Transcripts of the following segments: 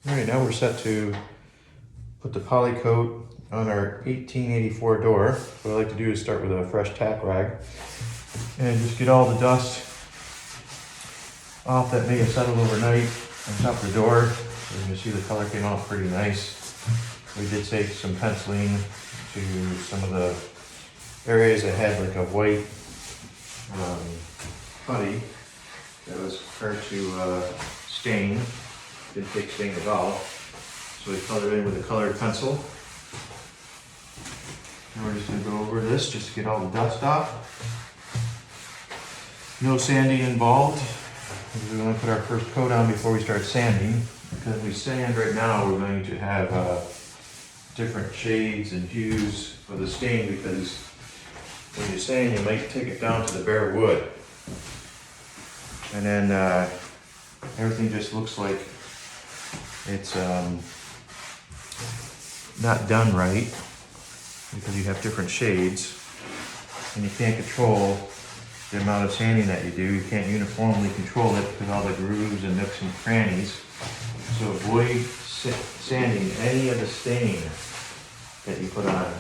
All right, now we're set to put the poly coat on our 1884 door. What I like to do is start with a fresh tack rag and just get all the dust off that may have settled overnight on top of the door. So you can see the color came off pretty nice. We did take some penciling to some of the areas that had like a white putty that was hard to stain. Didn't take stain at all. So we colored in with a colored pencil. And we're just going to go over this just to get all the dust off. No sanding involved. We're going to put our first coat on before we start sanding. Because we sand right now, we're going to have different shades and hues for the stain, because when you sand, you might take it down to the bare wood. And then everything just looks like it's not done right, because you have different shades and you can't control the amount of sanding that you do. You can't uniformly control it because all the grooves and nooks and crannies. So avoid sanding any of the stain that you put on.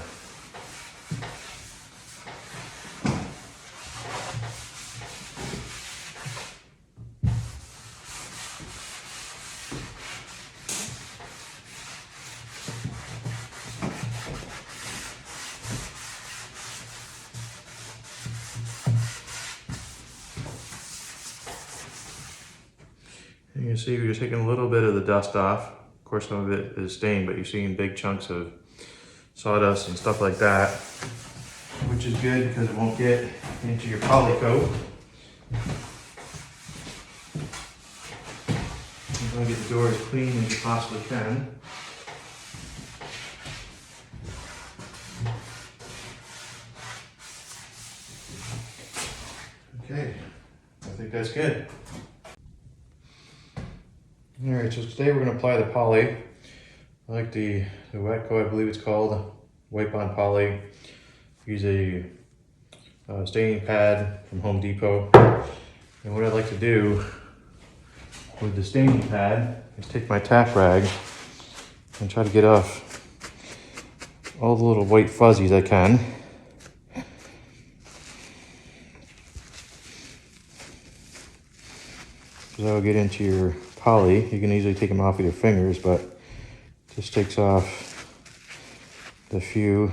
You can see we're just taking a little bit of the dust off. Of course, some of it is stained, but you're seeing big chunks of sawdust and stuff like that, which is good because it won't get into your poly coat. You're going to get the door as clean as you possibly can. Okay, I think that's good. All right, so today we're going to apply the poly. I like the wet coat, I believe it's called, Wipe On Poly. Use a staining pad from Home Depot. And what I like to do with the staining pad is take my tack rag and try to get off all the little white fuzzies I can. So that'll get into your poly. You can easily take them off with your fingers, but just takes off the few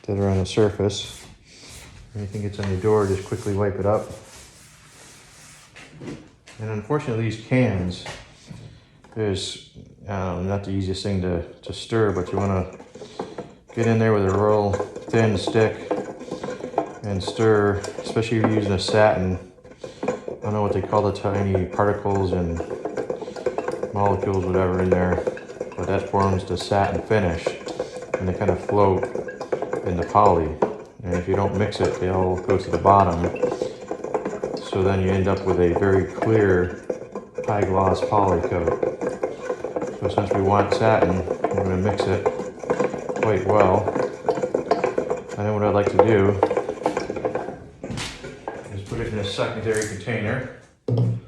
that are on the surface. Anything gets on your door, just quickly wipe it up. And unfortunately, these cans, there's not the easiest thing to stir, but you want to get in there with a real thin stick and stir, especially if you're using a satin. I don't know what they call the tiny particles and molecules, whatever, in there, but that forms the satin finish, and they kind of float in the poly. And if you don't mix it, they all go to the bottom. So then you end up with a very clear, high gloss poly coat. So since we want satin, we're going to mix it quite well. And then what I'd like to do is put it in a secondary container. So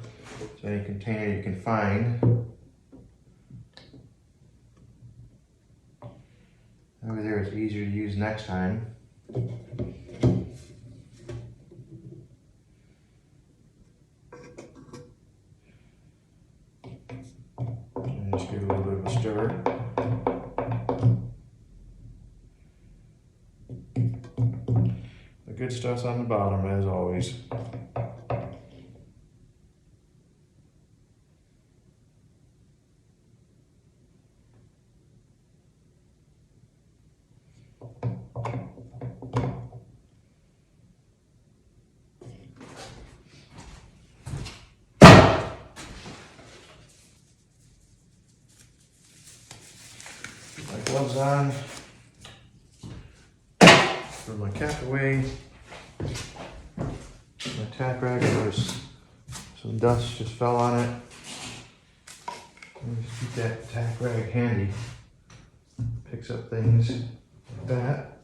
any container you can find. Over there, it's easier to use next time. And just give it a little bit of a stir. The good stuff's on the bottom, as always. My gloves on. Throw my cap away. My tack rag, there's some dust just fell on it. Just keep that tack rag handy. Picks up things like that.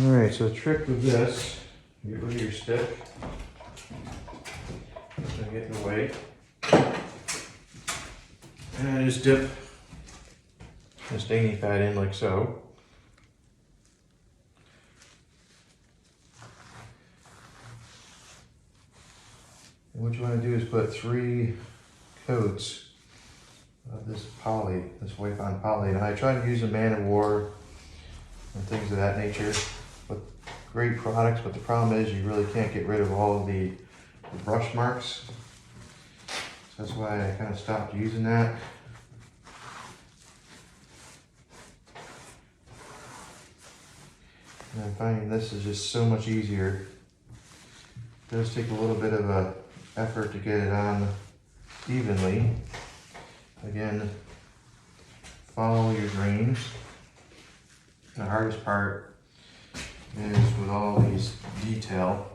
Alright, so the trick with this, get rid of your stick. get in the way. And I just dip the staining pad in like so. And what you want to do is put 3 coats of this poly, this wipe on poly. And I try to use a Man of War and things of that nature. But great products, but the problem is you really can't get rid of all of the brush marks. So that's why I kind of stopped using that. And I'm finding this is just so much easier. It does take a little bit of a effort to get it on evenly. Again, follow your grains. The hardest part is with all these detail.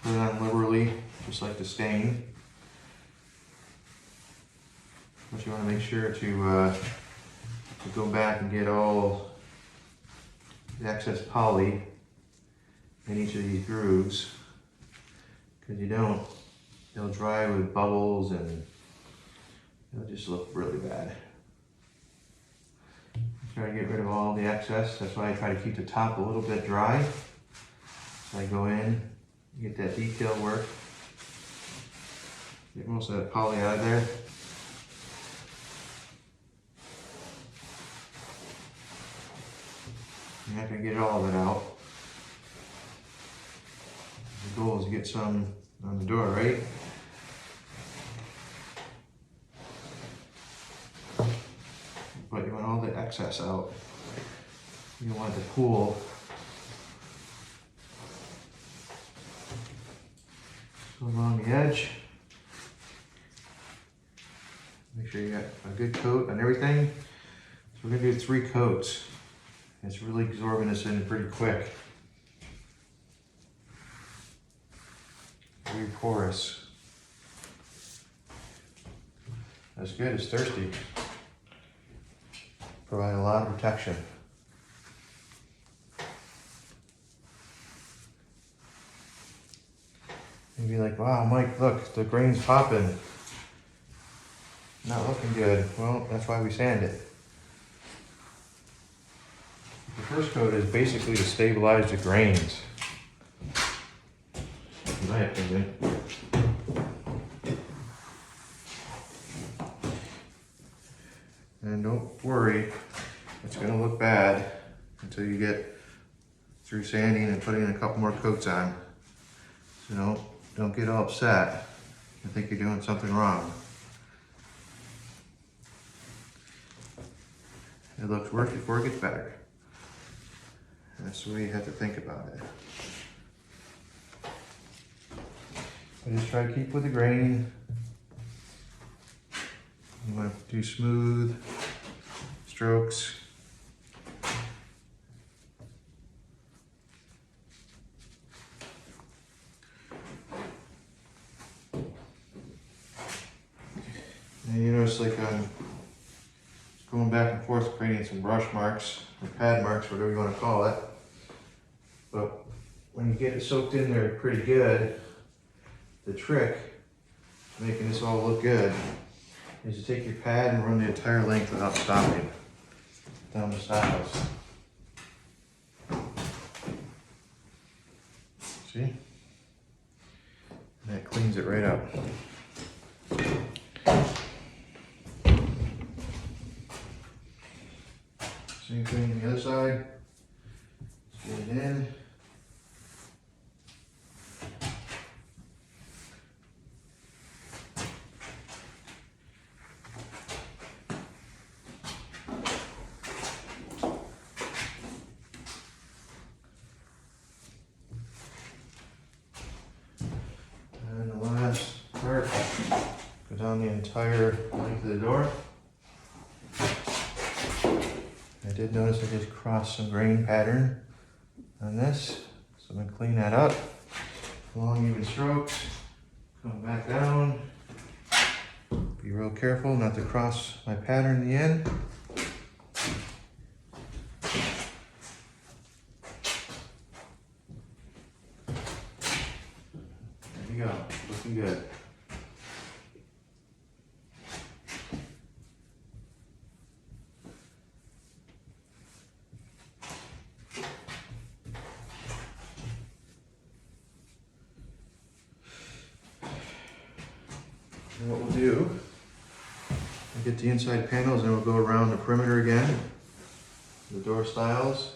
Put it on liberally, just like the stain. But you want to make sure to go back and get all the excess poly in each of these grooves. Because you don't, it'll dry with bubbles and it'll just look really bad. Try to get rid of all the excess. That's why I try to keep the top a little bit dry. So I go in, get that detail work, get most of that poly out of there. You're not going to get all of it out. The goal is to get some on the door, right? But you want all the excess out. You want the pool. Go along the edge. Make sure you got a good coat on everything. So we're gonna do 3 coats. It's really absorbing this in pretty quick. Very porous. That's good, it's thirsty. Provide a lot of protection. You'd be like, wow, Mike, look, the grain's popping. Not looking good. Well, that's why we sand it. The first coat is basically to stabilize the grains, in my opinion. And don't worry, it's going to look bad until you get through sanding and putting a couple more coats on. So don't get all upset and think you're doing something wrong. It looks worse before it gets better. That's the way you have to think about it. I just try to keep with the grain. You want to do smooth strokes. And you notice like I'm going back and forth creating some brush marks or pad marks, whatever you want to call it. But when you get it soaked in there pretty good, the trick to making this all look good is to take your pad and run the entire length without stopping down the sides. See? And that cleans it right up. Same thing on the other side. Let's get it in. And the last part, go down the entire length of the door. I did notice I just crossed some grain pattern on this, so I'm going to clean that up. Long even strokes, come back down. Be real careful not to cross my pattern in the end. There you you go. Looking good. And what we'll do, we'll get the inside panels and we'll go around the perimeter again. The door styles.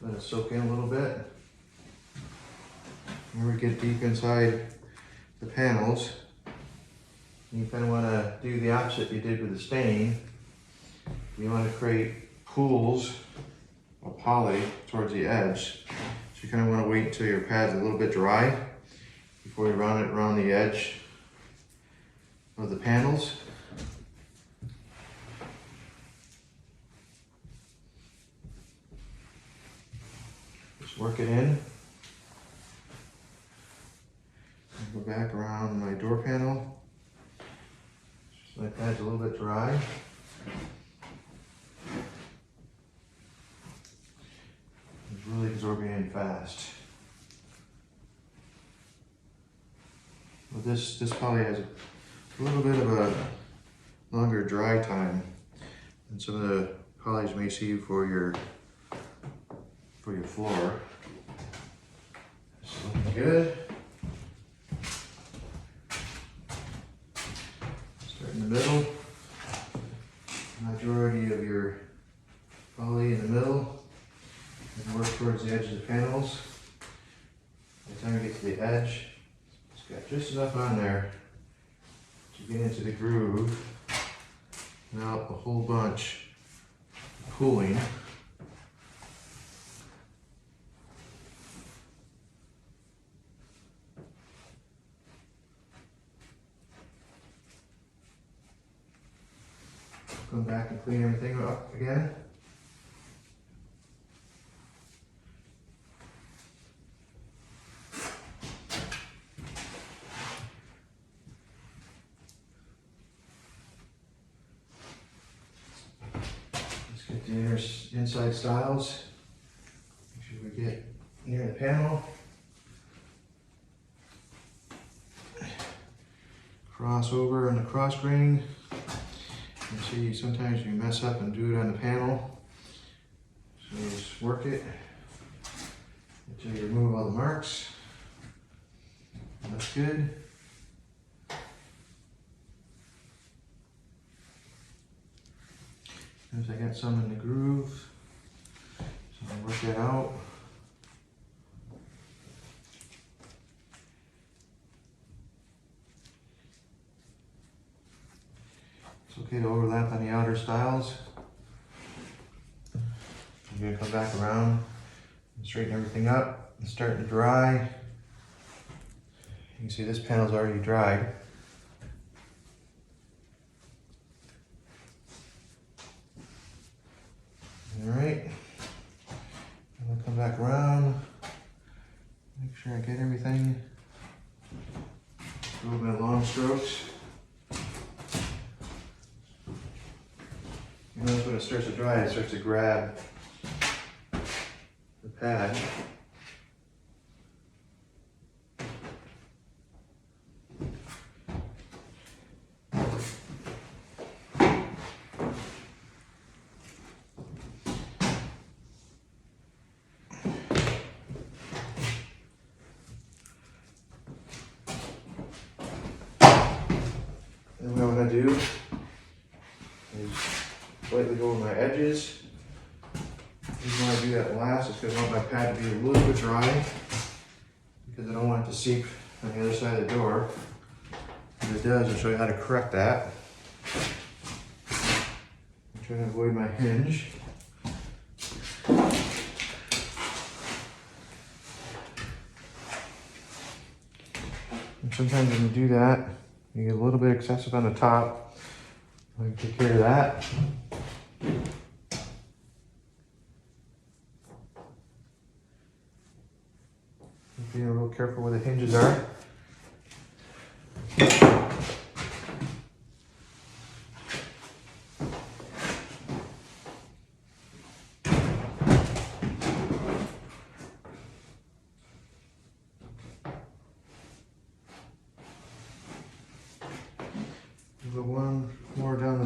Let it soak in a little bit. When we get deep inside the panels, you kind of want to do the opposite you did with the stain. You want to create pools of poly towards the edge. So you kind of want to wait until your pad's a little bit dry before you run it around the edge of the panels. Just work it in. Go back around my door panel. Just my pad's a little bit dry. It's really absorbing in fast. Well, this poly has a little bit of a longer dry time than some of the polys you may see for your floor. It's looking good. Start in the middle. Majority of your poly in the middle, and work towards the edge of the panels. By the time you get to the edge, it's got just enough on there to get into the groove without a whole bunch pooling. Come back and clean everything up again. Let's get the inside stiles. Make sure we get near the panel. Cross over on the cross grain. You see, sometimes you mess up and do it on the panel. So you just work it until you remove all the marks. That's good. As I got some in the groove, so I'll work that out. It's okay to overlap on the outer stiles. I'm going to come back around and straighten everything up. It's starting to dry. You can see this panel's already dried. Alright, I'm going to come back around, make sure I get everything. Go with my long strokes. You notice when it starts to dry, it starts to grab the pad. And what I'm going to do is slightly go over my edges. The reason why I do that last is because I want my pad to be a little bit dry, because I don't want it to seep on the other side of the door. If it does, I'll show you how to correct that. I'm trying to avoid my hinge. And sometimes when you do that, you get a little bit excessive on the top. I can take care of that. Being real careful where the hinges are.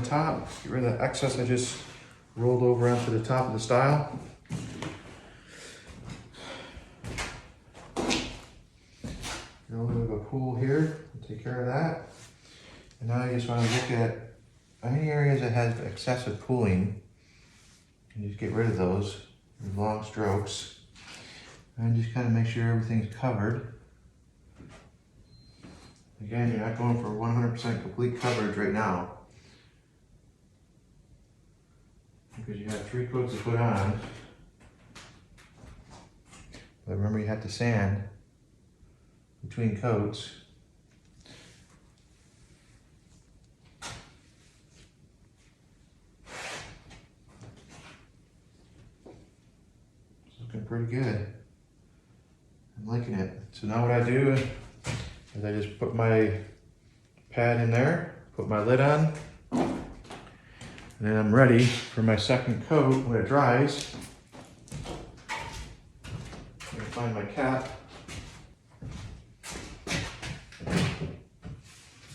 the top, get rid of the excess I just rolled over onto the top of the stile. A little bit of a pool here, we'll take care of that. And now I just want to look at any areas that has excessive pooling and just get rid of those with long strokes. And just kind of make sure everything's covered. Again, you're not going for 100% complete coverage right now, because you have 3 coats to put on. But remember, you have to sand between coats. It's looking pretty good. I'm liking it. So now what I do is I just put my pad in there, put my lid on, and then I'm ready for my second coat when it dries. I'm gonna find my cap.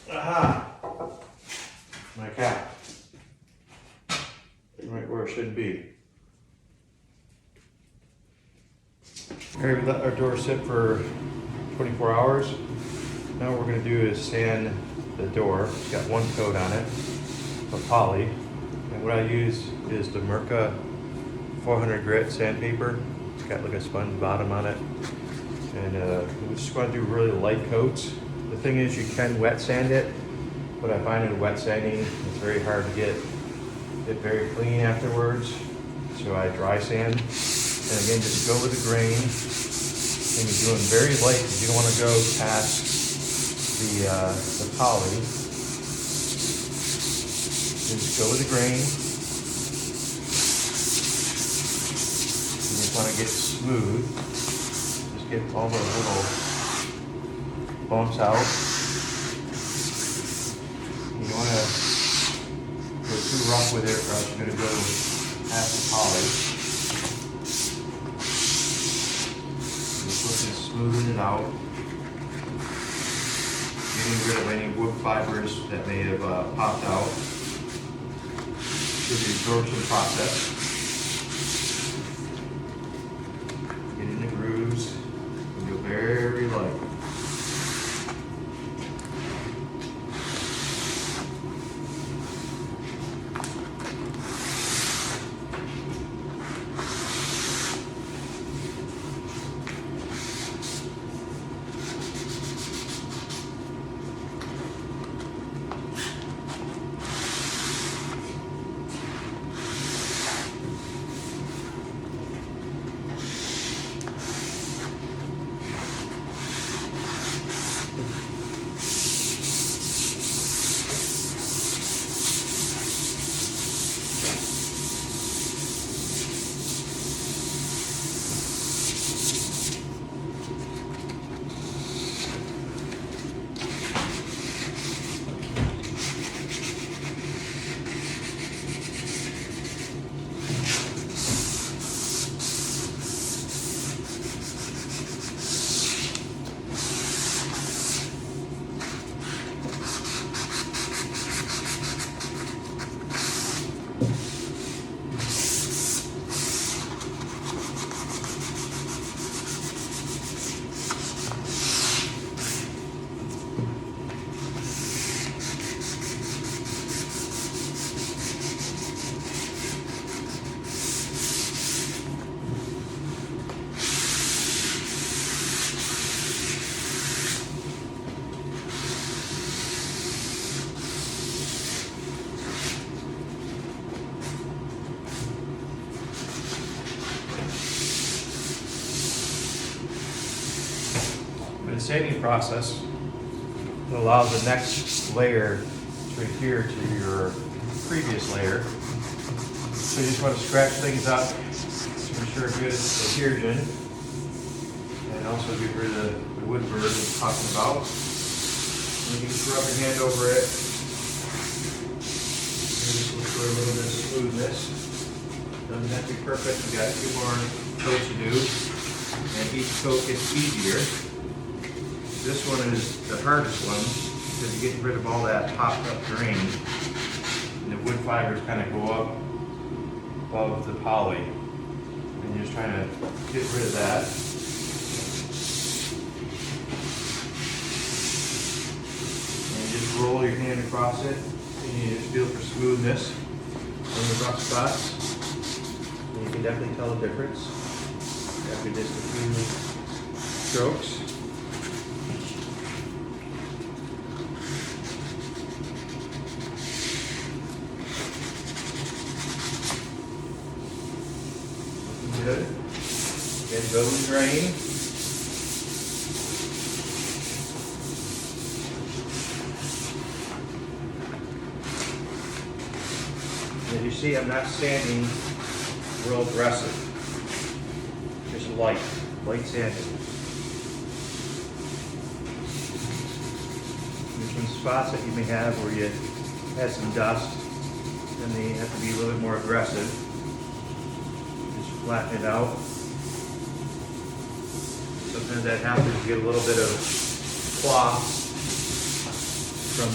Aha! My cap. Right where it should be. Here we let our door sit for 24 hours. Now what we're going to do is sand the door. It's got 1 coat on it of poly. And what I use is the Mirka 400 grit sandpaper. It's got like a sponge bottom on it. And we just want to do really light coats. The thing is, you can wet sand it, but I find in wet sanding it's very hard to get it very clean afterwards. So I dry sand. And again, just go with the grain. And you're doing very light because you don't want to go past the poly. Just go with the grain. You just want to get smooth. Just get all those little bumps out. You don't want to go too rough with it, or else you're going to go past the poly. Just smoothing it out. Getting rid of any wood fibers that may have popped out through the absorption process. Getting the grooves, and go very light. Sanding process that allows the next layer to adhere to your previous layer. So you just want to scratch things up to ensure good adhesion, and also get rid of the wood burr we're talking about. And you just rub your hand over it. And just look for a little bit of smoothness. Doesn't have to be perfect. We got 2 more coats to do, and each coat gets easier. This one is the hardest one because you're getting rid of all that popped up grain. And the wood fibers kind of go up above the poly. And you're just trying to get rid of that. And just roll your hand across it. And you just feel for smoothness on the rough spots. And you can definitely tell the difference after just a few strokes. Good. Then go and drain. As you see, I'm not sanding real aggressive. Just light sanding. There's some spots that you may have where you had some dust, and they have to be a little bit more aggressive. Flatten it out. Sometimes that happens. You get a little bit of cloth from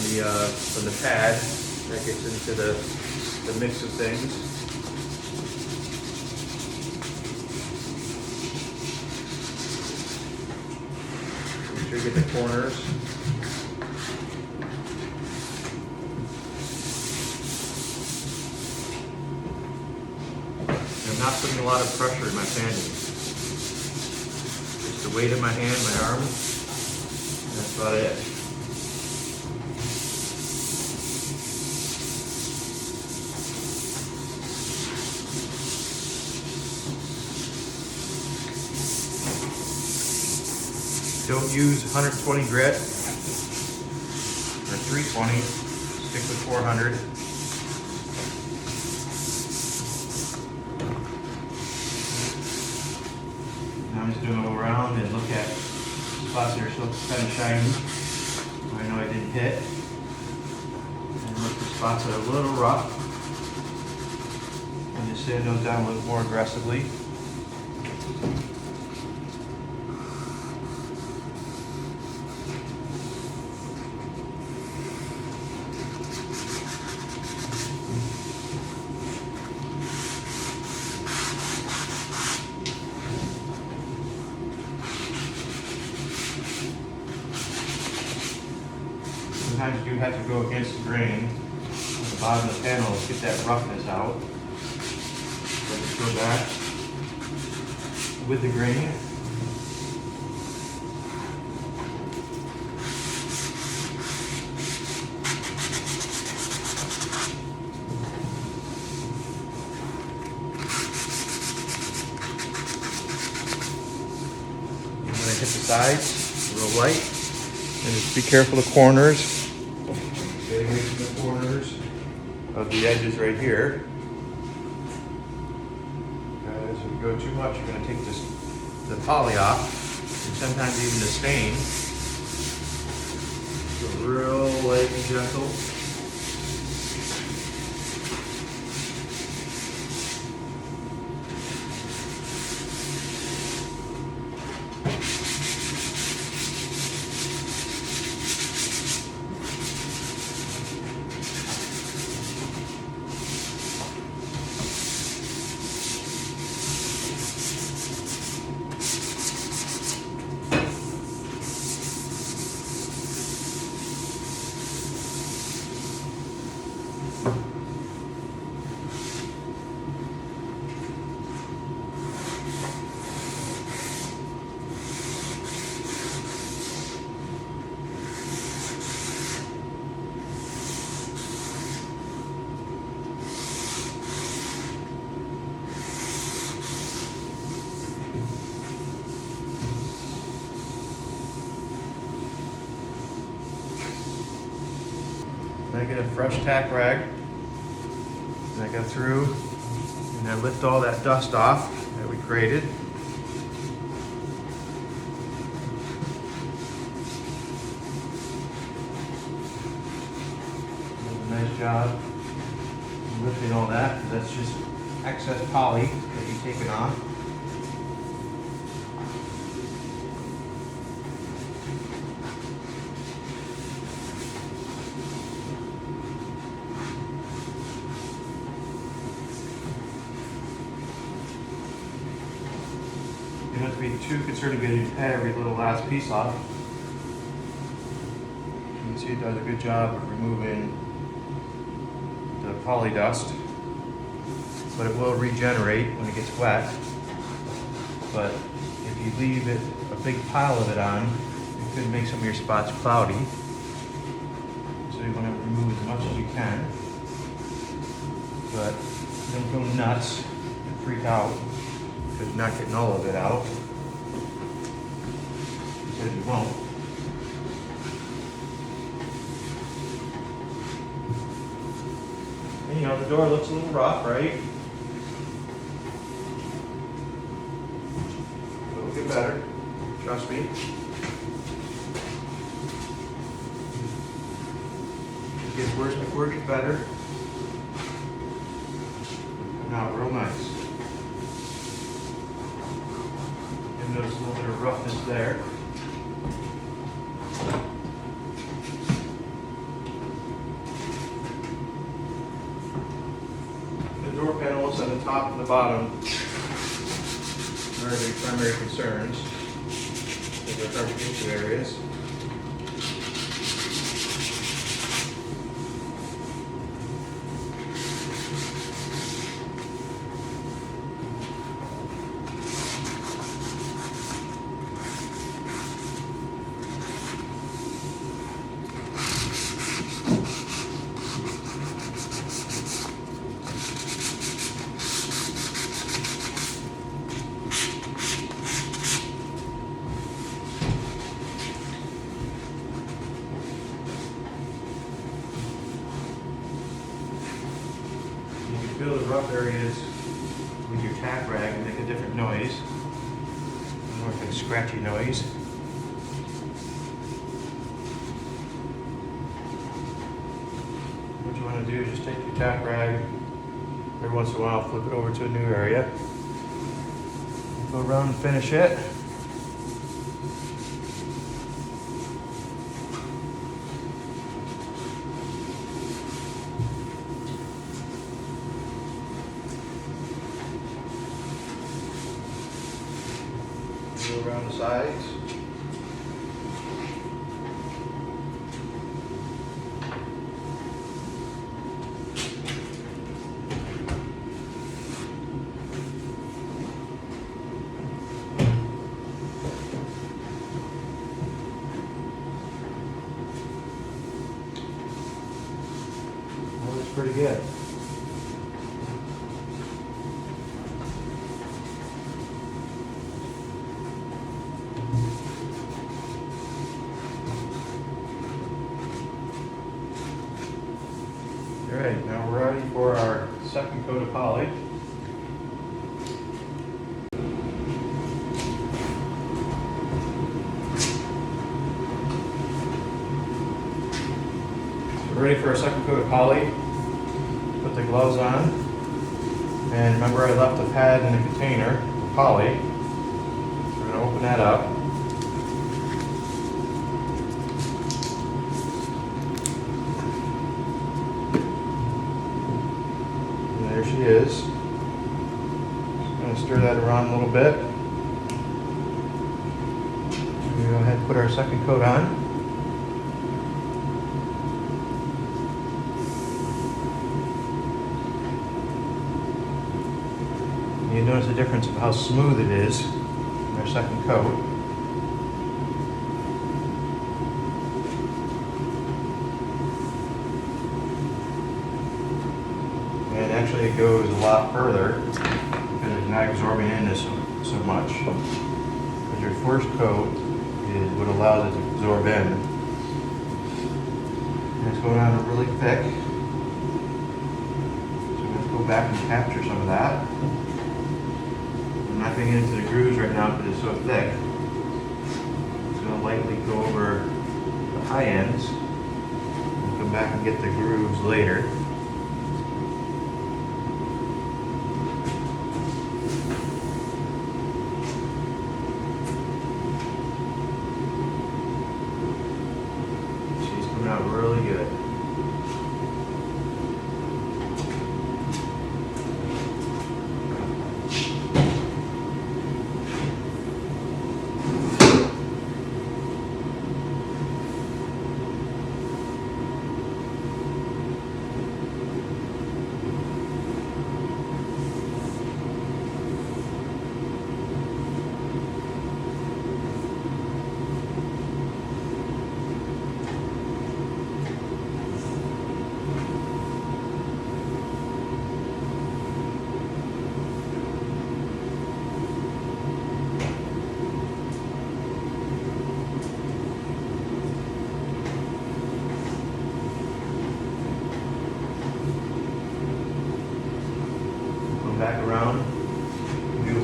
the pad that gets into the mix of things. Make sure you get the corners. I'm not putting a lot of pressure in my sanding. Just the weight of my hand, my arm, and that's about it. Don't use 120 grit or 320, stick with 400. I'm just going to go around and look at spots that are still kind of shiny. I know I didn't hit. And look for spots that are a little rough. And just sand those down a little more aggressively. Sometimes you do have to go against the grain at the bottom of the panel to get that roughness out. So just go back with the grain. And when I hit the sides, real light, and just be careful of the corners. Stay away from the corners of the edges right here. Because if you go too much, you're going to take the poly off, and sometimes even the stain. So real light and gentle. Then I get a fresh tack rag, and I go through and I lift all that dust off that we created. Does a nice job lifting all that, because that's just excess poly that you've taken off. You don't have to be too concerned of getting every little last piece off. You can see it does a good job of removing the poly dust, but it will regenerate when it gets wet. But if you leave it a big pile of it on, it could make some of your spots cloudy. So you want to remove as much as you can. But don't go nuts and freak out because you're not getting all of it out. Because you won't. And, you know, the door looks a little rough, right? It'll get better. Trust me. It gets worse before it gets better. Now, real nice. And there's a little bit of roughness there. The door panels on the top and the bottom are the primary concerns. These are hard to get to areas. Feel the rough areas with your tack rag and make a different noise, more like a scratchy noise. What you want to do is just take your tack rag, every once in a while flip it over to a new area, go around and finish it. Go around the sides. That looks pretty good. Alright, now we're ready for our second coat of poly. We're ready for our second coat of poly. Put the gloves on. And remember I left a pad in the container for poly. We're going to open that up. There she is. Just going to stir that around a little bit. We'll go ahead and put our second coat on. You notice the difference of how smooth it is in our second coat. And actually it goes a lot further because it's not absorbing into so much. Because your first coat is what allows it to absorb in. And it's going on really thick. So let's go back and capture some of that. I'm not going to get into the grooves right now because it's so thick. It's going to lightly go over the high ends. We'll come back and get the grooves later. She's coming out really good.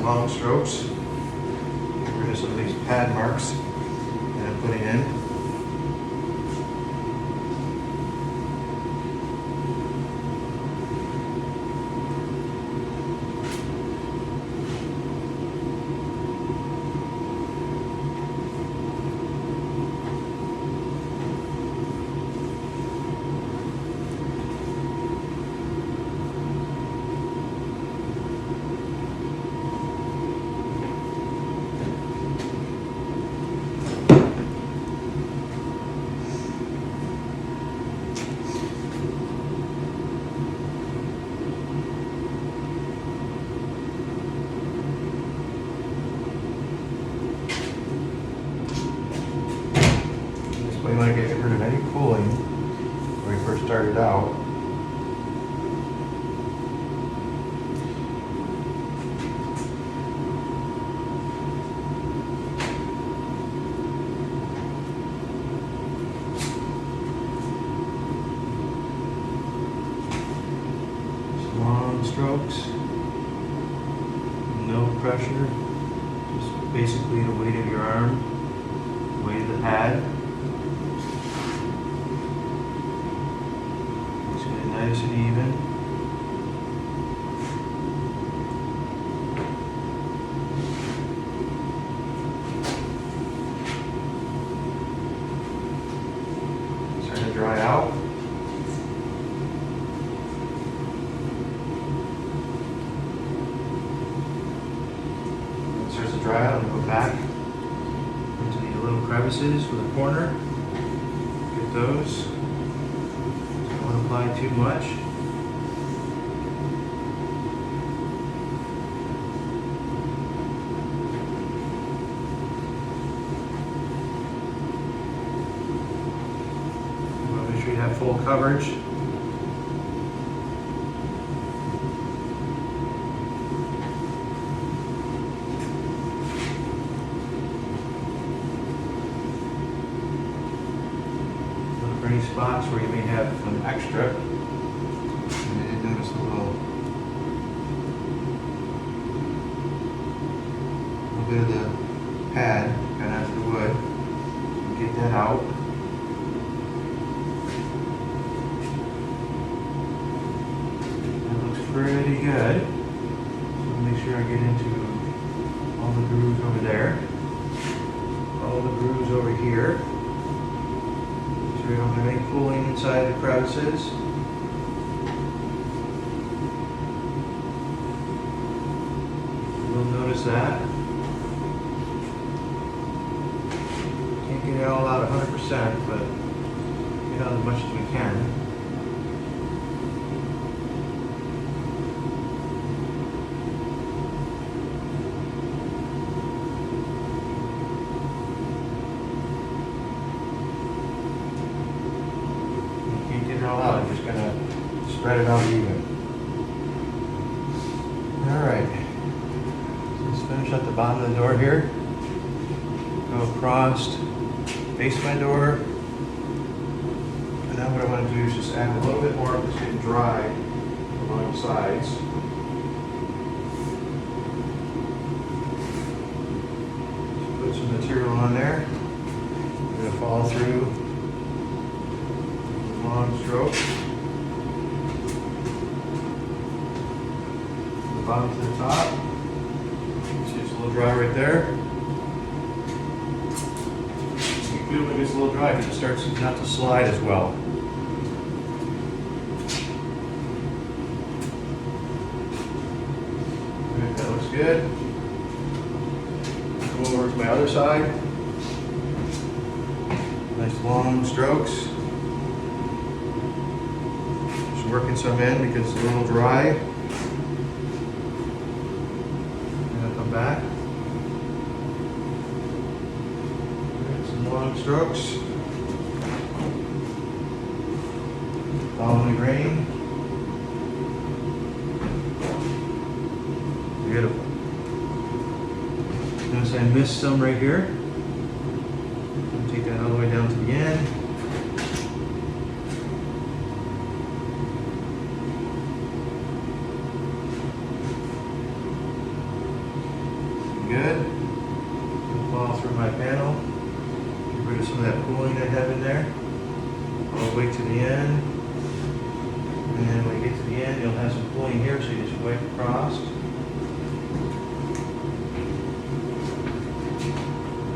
some long strokes. Get rid of some of these pad marks that I'm putting in. We want to get rid of any cooling when we first started out. Some long strokes, no pressure, just basically the weight of your arm, weight of the pad. Nice and even. Starting to dry out. When it starts to dry out, I'm going to go back into the little crevices for the corner. Get those. Don't apply too much. Make sure you have full coverage. Look for any spots where you may have some extra. I did notice a little bit of the pad got onto the wood. Get that out. That looks pretty good. So make sure I get into all the grooves over there, all the grooves over here. Make sure we don't have any cooling inside the crevices. You'll notice that. Can't get it all out 100%, but get out as much as we can. You can't get it all out, I'm just gonna spread it out even. Alright. Let's finish at the bottom of the door here. Go across, face my door. And now what I want to do is just add a little bit more of this getting dry along the sides. Just put some material on there. I'm going to follow through with a long stroke. From the bottom to the top. See it's a little dry right there. You feel like it's a little dry because it starts not to slide as well. Alright, that looks good. Go over to my other side. Nice long strokes. Just working some in because it's a little dry. And I'll come back. Long strokes. Follow the grain. Beautiful. Notice I missed some right here. I'll take that all the way down to the end. fall through my panel. Get rid of some of that cooling I have in there. All the way to the end. And then when you get to the end, you'll have some cooling here, so you just wipe across.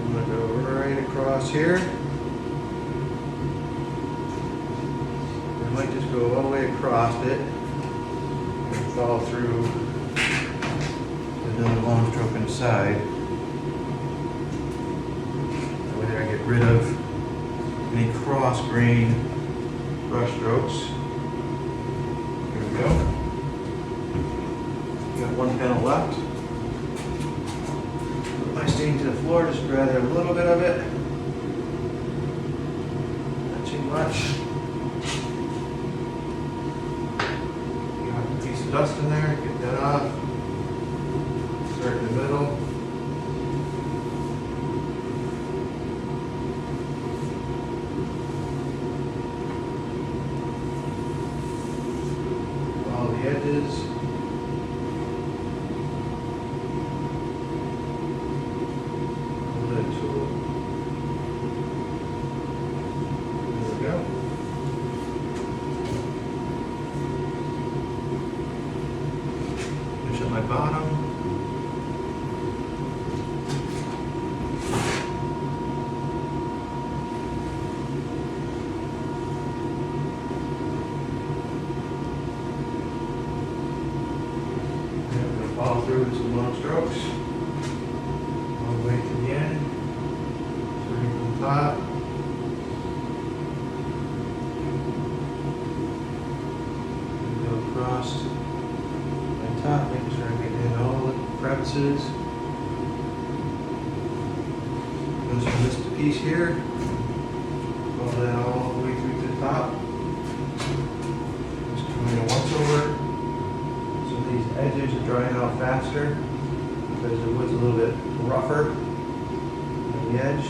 I'm going to go right across here. I might just go all the way across it and follow through another long stroke inside. That way I get rid of any cross grain brush strokes. There we go. Got one panel left. Put my stain to the floor, just gather a little bit of it. Not too much. Got a piece of dust in there, get that off. Start in the middle. All the edges. A little bit of tool. There we go. Finish up my bottom. Follow through with some long strokes. All the way to the end. Starting from the top. And go across my top, making sure I get in all the crevices. Goes from this piece here. Follow that all the way through to the top. Just doing a once over. These edges are drying out faster because the wood's a little bit rougher on the edge.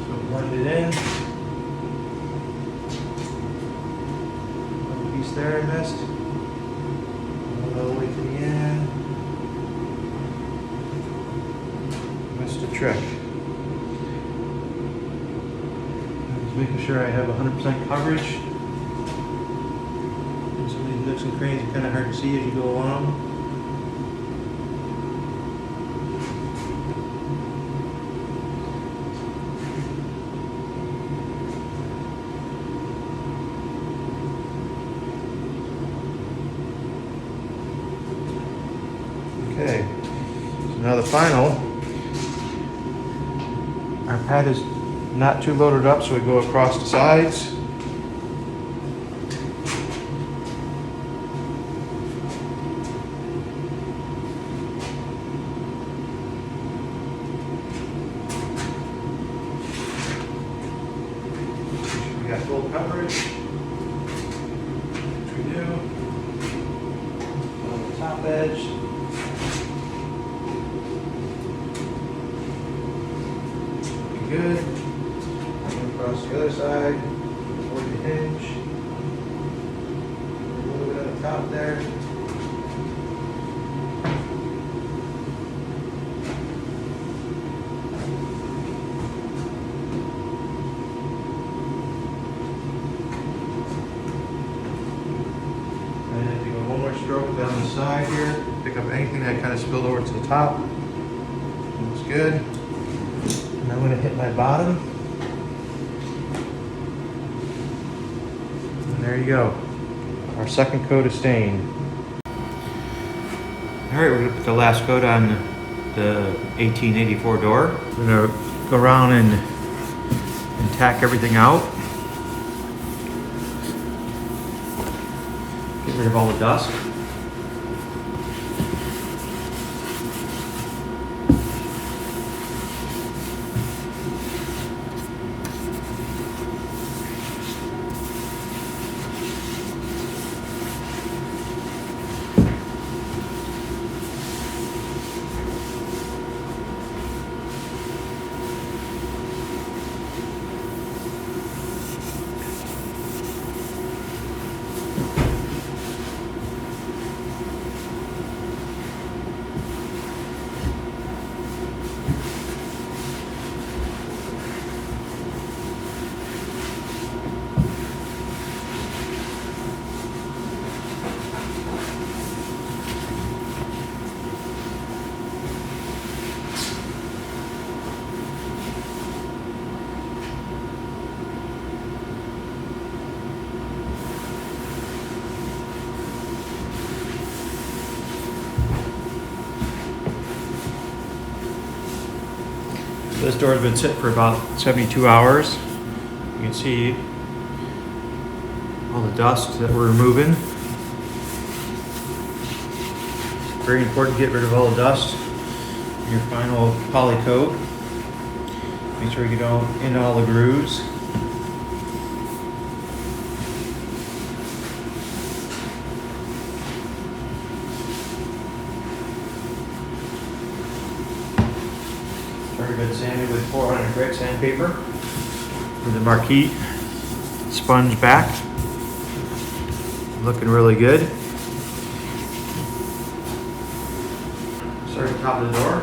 So blend it in. One piece there I missed. All the way to the end. Missed a trick. Just making sure I have 100% coverage. Nooks and crannies are kind of hard to see as you go along. Okay, so now the final. Our pad is not too loaded up, so we go across the sides. Got full coverage, which we do. On the top edge. Looking good. Going across the other side, toward the hinge. A little bit on the top there. Stroke down the side here, pick up anything that kind of spilled over to the top. Looks good. And I'm going to hit my bottom. And there you go. Our second coat of stain. Alright, we're going to put the last coat on the 1884 door. We're going to go around and tack everything out. Get rid of all the dust. This door's been sitting for about 72 hours. You can see all the dust that we're removing. Very important to get rid of all the dust in your final poly coat. Make sure you don't in all the grooves. Already been sanded with 400 grit sandpaper with the marquee sponge back. Looking really good. Start at the top of the door.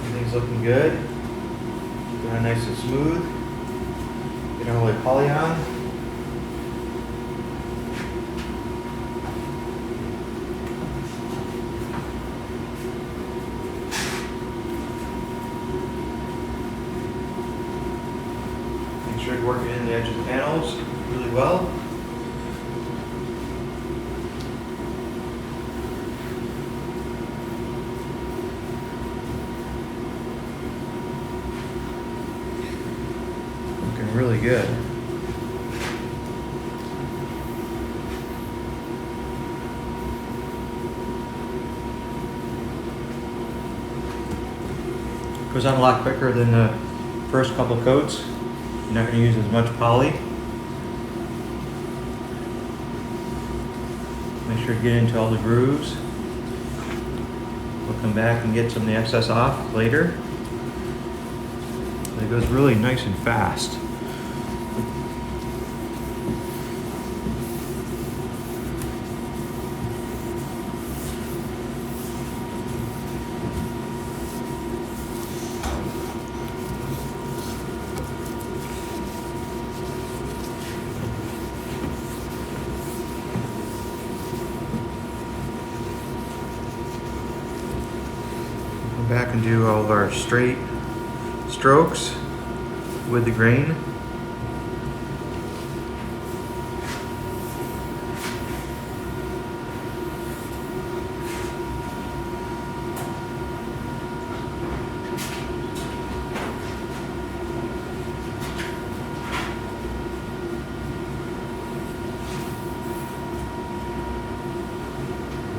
Everything's looking good. Keeping it nice and smooth. Getting all the poly on. Make sure to work it in the edge of the panels really well. Looking really good. Goes on a lot quicker than the first couple coats. You're not going to use as much poly. Make sure to get into all the grooves. We'll come back and get some of the excess off later. It goes really nice and fast. Come back and do all of our straight strokes with the grain.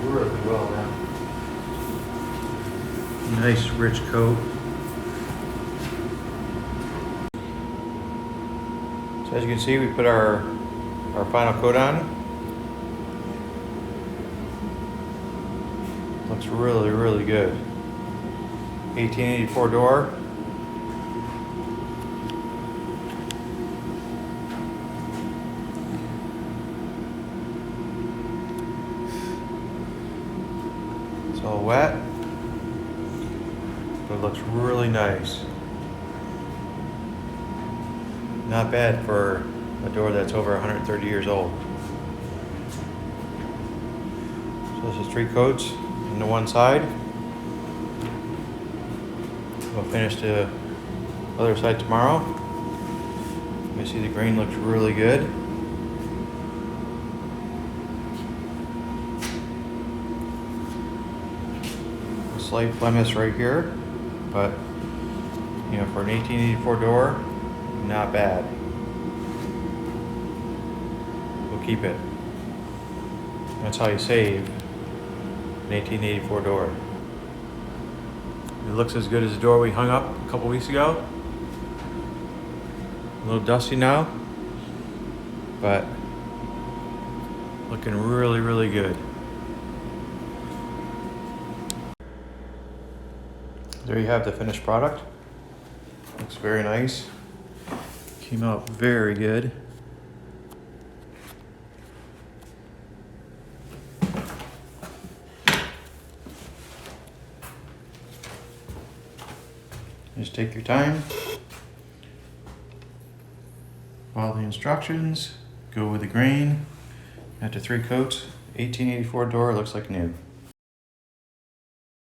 Really well now. Nice rich coat. So as you can see, we put our final coat on. Looks really, really good. 1884 door. It's all wet, but it looks really nice. Not bad for a door that's over 130 years old. So this is 3 coats on the one side. We'll finish the other side tomorrow. You see the grain looks really good. A slight blemish right here, but you know, for an 1884 door, not bad. We'll keep it. That's how you save an 1884 door. It looks as good as the door we hung up a couple weeks ago. A little dusty now, but looking really, really good. There you have the finished product. Looks very nice. Came out very good. Just take your time. Follow the instructions. Go with the grain. After 3 coats, 1884 door looks like new.